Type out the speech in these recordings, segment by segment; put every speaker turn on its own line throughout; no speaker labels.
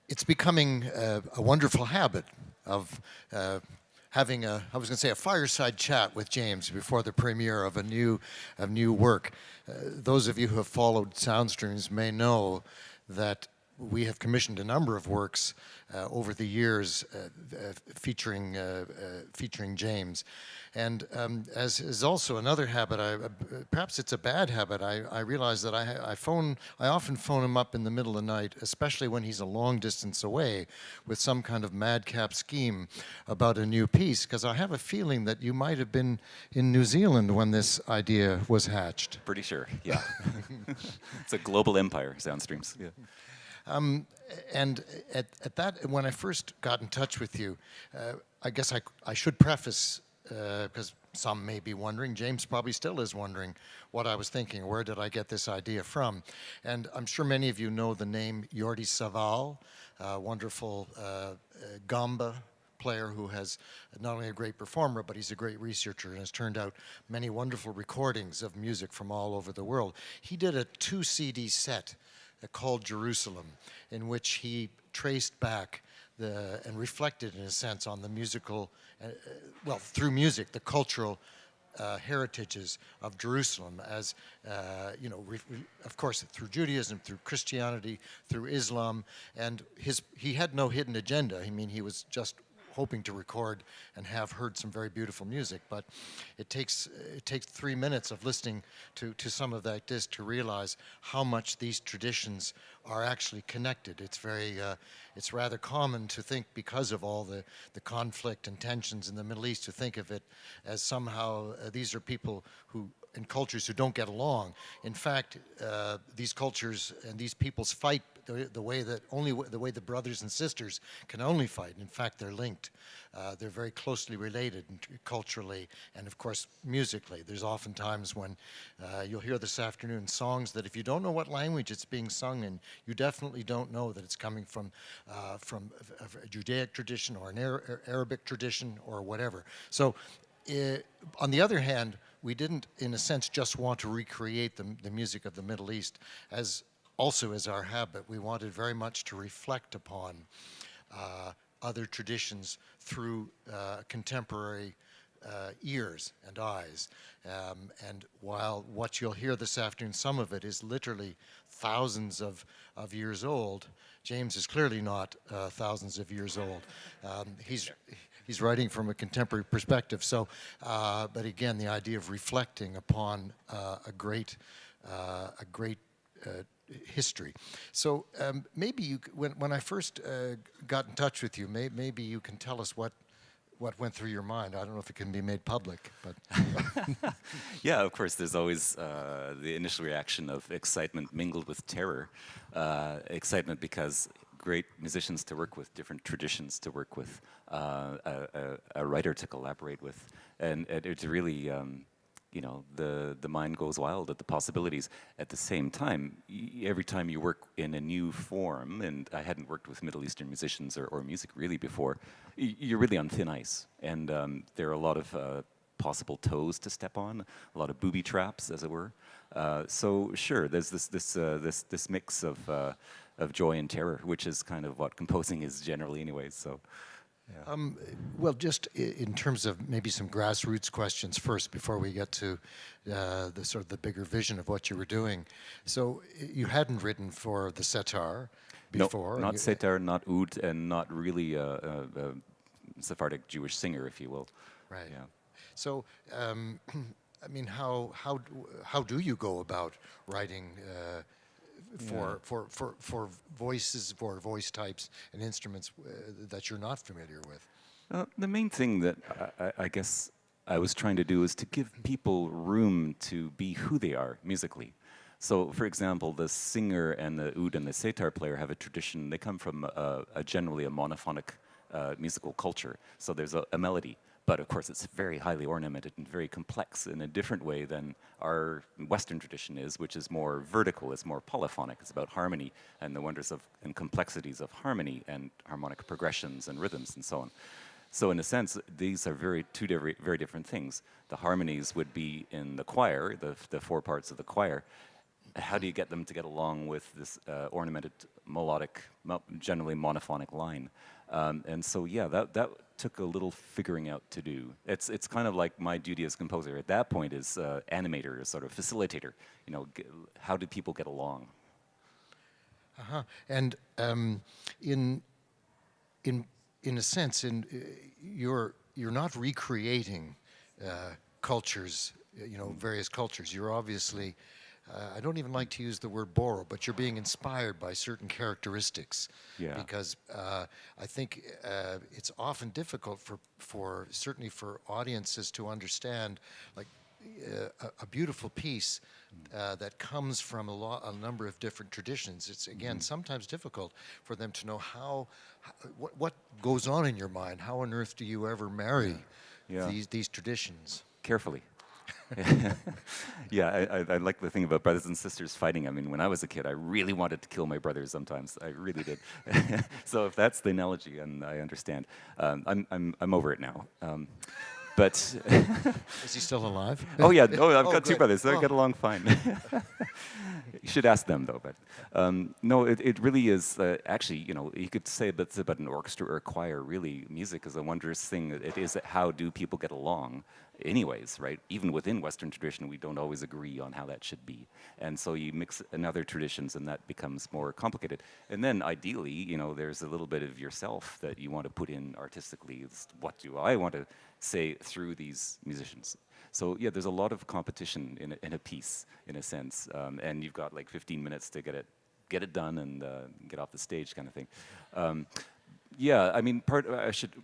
it's becoming a wonderful habit of having I was going to say, a fireside chat with James before the premiere of new work. Those of you who have followed Soundstreams may know that we have commissioned a number of works over the years featuring James. And as is also another habit, perhaps it's a bad habit, I realize that I often phone him up in the middle of the night, especially when he's a long distance away, with some kind of madcap scheme about a new piece, because I have a feeling that you might have been in New Zealand when this idea was hatched.
Pretty sure, yeah. It's a global empire, Soundstreams. Yeah.
And at that, when I first got in touch with you, I guess I should preface, because some may be wondering, James probably still is wondering what I was thinking, where did I get this idea from? And I'm sure many of you know the name Jordi Savall, wonderful gamba player who has not only a great performer, but he's a great researcher and has turned out many wonderful recordings of music from all over the world. He did a 2 CD set called Jerusalem, in which he traced back and reflected, in a sense, on the musical, through music, the cultural heritages of Jerusalem, as of course, through Judaism, through Christianity, through Islam, and he had no hidden agenda. I mean, he was just hoping to record and have heard some very beautiful music, but it takes 3 minutes of listening to some of that disc to realize how much these traditions are actually connected. It's rather common to think, because of all the conflict and tensions in the Middle East, to think of it as somehow these are people who, in cultures, who don't get along. In fact, these cultures and these peoples fight the way the brothers and sisters can only fight. In fact, they're linked. They're very closely related culturally and, of course, musically. There's often times when you'll hear this afternoon songs that, if you don't know what language it's being sung in, you definitely don't know that it's coming from a Judaic tradition or an Arabic tradition or whatever. So, on the other hand, we didn't, in a sense, just want to recreate the music of the Middle East, as also as our habit. We wanted very much to reflect upon other traditions through contemporary ears and eyes. And while what you'll hear this afternoon, some of it is literally thousands of years old, James is clearly not thousands of years old. He's writing from a contemporary perspective. So, but again, the idea of reflecting upon a great history. So maybe when I first got in touch with you, maybe you can tell us what went through your mind. I don't know if it can be made public, but
yeah, of course. There's always the initial reaction of excitement mingled with terror. Excitement because great musicians to work with, different traditions to work with, a writer to collaborate with, and it's really, the mind goes wild at the possibilities. At the same time, every time you work in a new form, and I hadn't worked with Middle Eastern musicians or music really before, you're really on thin ice, and there are a lot of possible toes to step on, a lot of booby traps, as it were. So sure, there's this mix of joy and terror, which is kind of what composing is generally anyways, so. Yeah.
Well, just in terms of maybe some grassroots questions first, before we get to the sort of the bigger vision of what you were doing. So you hadn't written for the setar before?
No, not setar, not oud, and not really a Sephardic Jewish singer, if you will.
Right.
Yeah.
So, I mean, how do you go about writing for voices, for voice types and instruments that you're not familiar with?
The main thing that I guess I was trying to do is to give people room to be who they are musically. So, for example, the singer and the oud and the setar player have a tradition. They come from generally a monophonic musical culture. So there's a melody. But of course, it's very highly ornamented and very complex in a different way than our Western tradition is, which is more vertical, it's more polyphonic. It's about harmony and the wonders and complexities of harmony and harmonic progressions and rhythms and so on. So in a sense, these are two very different things. The harmonies would be in the choir, the four parts of the choir, how do you get them to get along with this ornamented melodic, generally monophonic line? And so yeah, that took a little figuring out to do. It's kind of like my duty as composer at that point is animator, sort of facilitator. You know, how do people get along?
Uh-huh. And in a sense, you're not recreating cultures, various cultures. You're obviously, I don't even like to use the word borrow, but you're being inspired by certain characteristics.
Yeah.
Because I think it's often difficult certainly for audiences to understand, like a beautiful piece that comes from a number of different traditions. It's again sometimes difficult for them to know what goes on in your mind. How on earth do you ever marry these traditions?
Carefully. Yeah, I like the thing about brothers and sisters fighting. I mean, when I was a kid, I really wanted to kill my brothers sometimes. I really did. So if that's the analogy, and I understand, I'm over it now. But
is he still alive?
Oh yeah, no, I've got
good.
two brothers, so I get along fine. You should ask them though. But no, it really is. Actually, you could say that's about an orchestra or a choir. Really, music is a wondrous thing. It is how do people get along, anyways, right? Even within Western tradition, we don't always agree on how that should be, and so you mix in other traditions, and that becomes more complicated. And then, ideally, there's a little bit of yourself that you want to put in artistically. It's, what do I want to say through these musicians? So yeah, there's a lot of competition in a piece, in a sense, and you've got like 15 minutes to get it done and get off the stage, kind of thing. Yeah, I mean,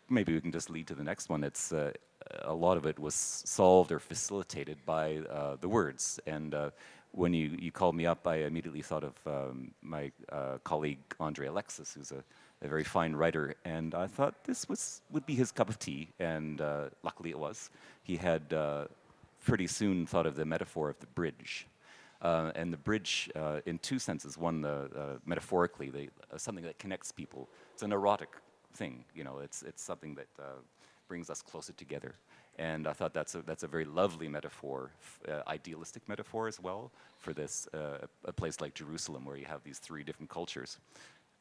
maybe we can just lead to the next one. It's a lot of it was solved or facilitated by the words. And when you called me up, I immediately thought of my colleague Andre Alexis, who's a very fine writer, and I thought this would be his cup of tea, and luckily it was. He had pretty soon thought of the metaphor of the bridge. And the bridge, in two senses. One, metaphorically, something that connects people. It's an erotic thing, it's something that brings us closer together. And I thought that's a very lovely metaphor, idealistic metaphor as well, for this a place like Jerusalem, where you have these three different cultures.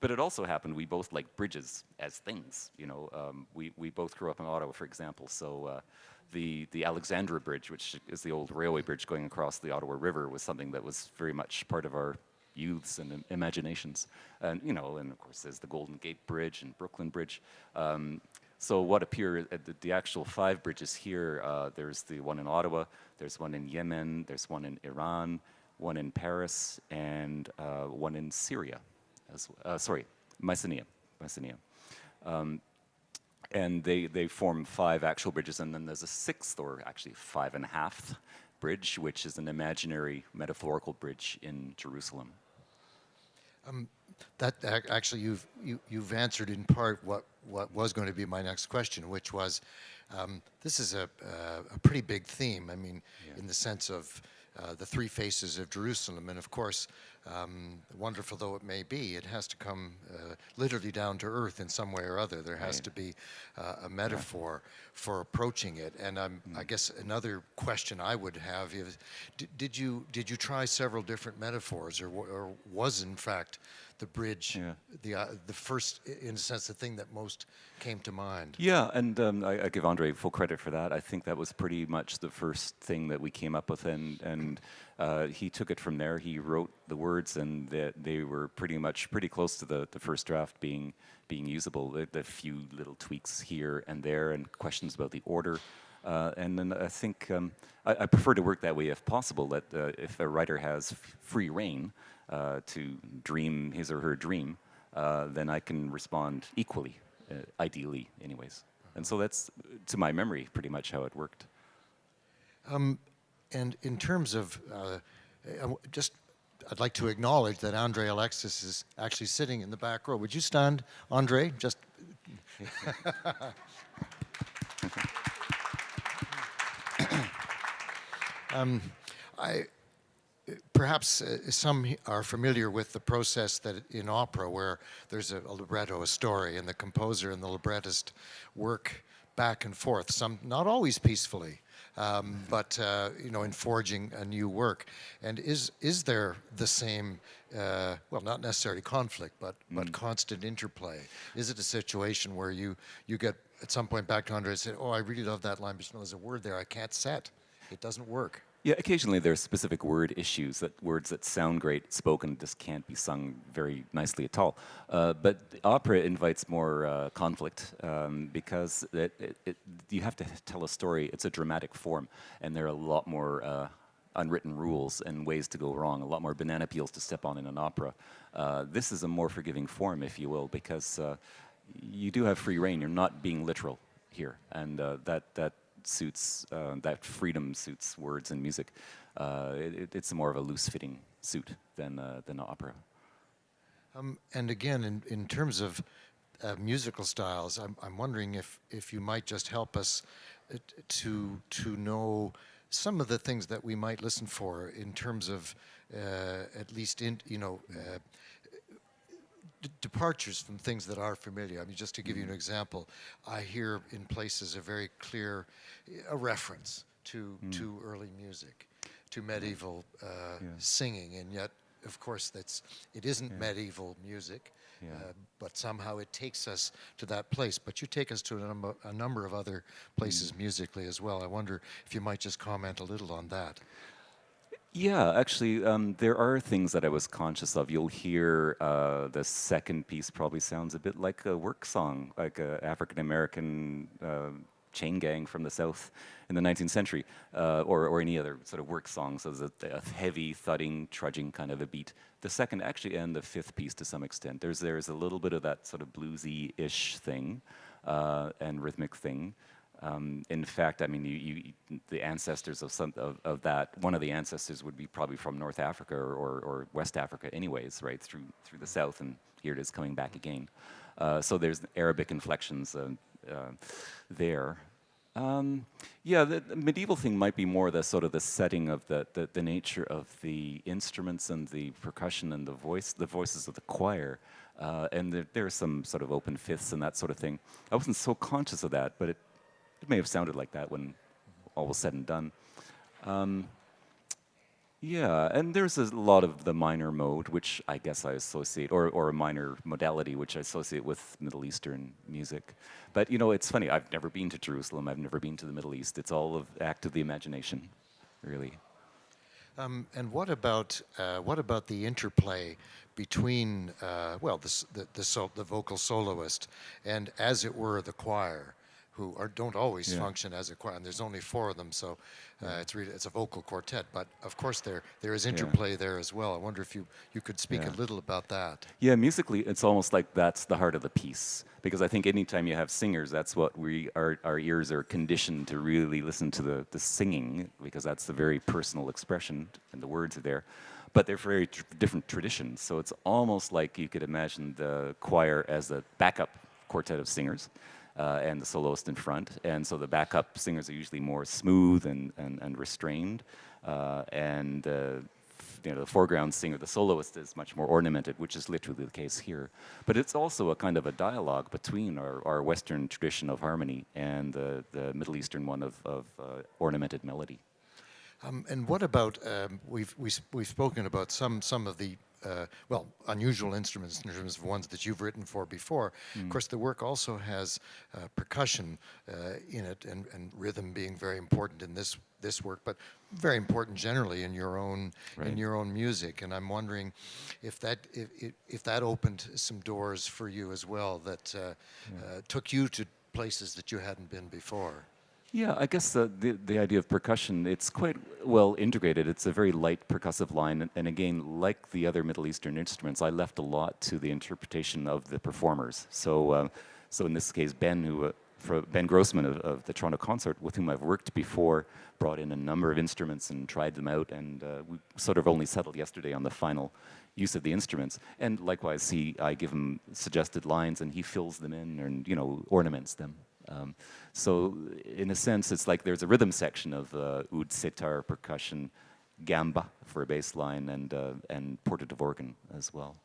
But it also happened we both like bridges as things. We both grew up in Ottawa, for example. So the Alexandra Bridge, which is the old railway bridge going across the Ottawa River, was something that was very much part of our youths and imaginations. And and of course there's the Golden Gate Bridge and Brooklyn Bridge. So what appear at the actual 5 bridges here? There's the one in Ottawa. There's one in Yemen. There's one in Iran. One in Paris, and one in Syria. Mycenae. And they form 5 actual bridges, and then there's a 6th, or actually 5.5 bridge, which is an imaginary metaphorical bridge in Jerusalem.
That actually you've answered in part what was going to be my next question, which was this is a pretty big theme. I mean, in the sense of the 3 faces of Jerusalem, and of course, wonderful though it may be, it has to come literally down to earth in some way or other. There has to be a metaphor for approaching it. And I guess another question I would have is, did you try several different metaphors, or was in fact the bridge the first, in a sense, the thing that most came to mind?
Yeah, and I give Andre full credit for that. I think that was pretty much the first thing that we came up with, and he took it from there. He wrote the words, and they were pretty close to the first draft being usable. The few little tweaks here and there, and questions about the order. And then I think I prefer to work that way if possible, that if a writer has free rein to dream his or her dream, then I can respond equally, ideally anyways. And so that's, to my memory, pretty much how it worked.
And in terms of, I'd like to acknowledge that Andre Alexis is actually sitting in the back row. Would you stand, Andre? Just. Perhaps some are familiar with the process that in opera, where there's a libretto, a story, and the composer and the librettist work back and forth, some not always peacefully, but you know, in forging a new work. And is there the same, well, not necessarily conflict, but constant interplay? Is it a situation where you get at some point back to Andre and say, oh, I really love that line, but you know, there's a word there I can't set. It doesn't work.
Yeah, occasionally there's specific word issues, that words that sound great spoken just can't be sung very nicely at all. But the opera invites more conflict because you have to tell a story. It's a dramatic form, and there are a lot more unwritten rules and ways to go wrong, a lot more banana peels to step on in an opera. This is a more forgiving form, if you will, because you do have free reign. You're not being literal here, and that suits, that freedom suits words and music. It's more of a loose-fitting suit than opera.
And again, in terms of musical styles, I'm wondering if you might just help us to know some of the things that we might listen for in terms of at least departures from things that are familiar. I mean, just to give you an example, I hear in places a very clear a reference to early music, to medieval singing, and yet, of course, it isn't medieval music, but somehow it takes us to that place. But you take us to a number of other places musically as well. I wonder if you might just comment a little on that.
Yeah, actually, there are things that I was conscious of. You'll hear the second piece probably sounds a bit like a work song, like an African-American chain gang from the South in the 19th century, or any other sort of work song. So there's a heavy, thudding, trudging kind of a beat. The second, actually, and the fifth piece to some extent, there's a little bit of that sort of bluesy-ish thing and rhythmic thing. In fact, I mean, the ancestors of that, one of the ancestors would be probably from North Africa or West Africa anyways, right, through the south, and here it is coming back again. So there's Arabic inflections there. Yeah, the medieval thing might be more the sort of the setting of the nature of the instruments and the percussion and the voices of the choir. And there are some sort of open fifths and that sort of thing. I wasn't so conscious of that, but it may have sounded like that when all was said and done. Yeah, and there's a lot of the minor mode, which I guess I associate, or a minor modality, which I associate with Middle Eastern music. But, you know, it's funny, I've never been to Jerusalem, I've never been to the Middle East. It's all an act of the imagination, really.
And what about the interplay between well, the vocal soloist and, as it were, the choir, who don't always function as a choir, and there's only 4 of them, so it's a vocal quartet. But of course, there is interplay there as well. I wonder if you could speak a little about that.
Yeah, musically, it's almost like that's the heart of the piece, because I think anytime you have singers, that's what our ears are conditioned to really listen to the singing, because that's the very personal expression, and the words are there. But they're very different traditions, so it's almost like you could imagine the choir as a backup quartet of singers. And the soloist in front, and so the backup singers are usually more smooth and restrained, and the foreground singer, the soloist, is much more ornamented, which is literally the case here. But it's also a kind of a dialogue between our Western tradition of harmony and the Middle Eastern one of ornamented melody.
And what about we've spoken about some of the well, unusual instruments in terms of ones that you've written for before. Of course, the work also has percussion in it, and rhythm being very important in this work, but very important generally in your own music. And I'm wondering if that opened some doors for you as well, that took you to places that you hadn't been before.
Yeah, I guess the idea of percussion, it's quite well integrated. It's a very light percussive line, and again, like the other Middle Eastern instruments, I left a lot to the interpretation of the performers. So in this case, Ben Grossman of the Toronto Concert, with whom I've worked before, brought in a number of instruments and tried them out, and we sort of only settled yesterday on the final use of the instruments. And likewise, I give him suggested lines, and he fills them in and ornaments them. So in a sense, it's like there's a rhythm section of oud, sitar, percussion, gamba for a bass line, and portative organ as well.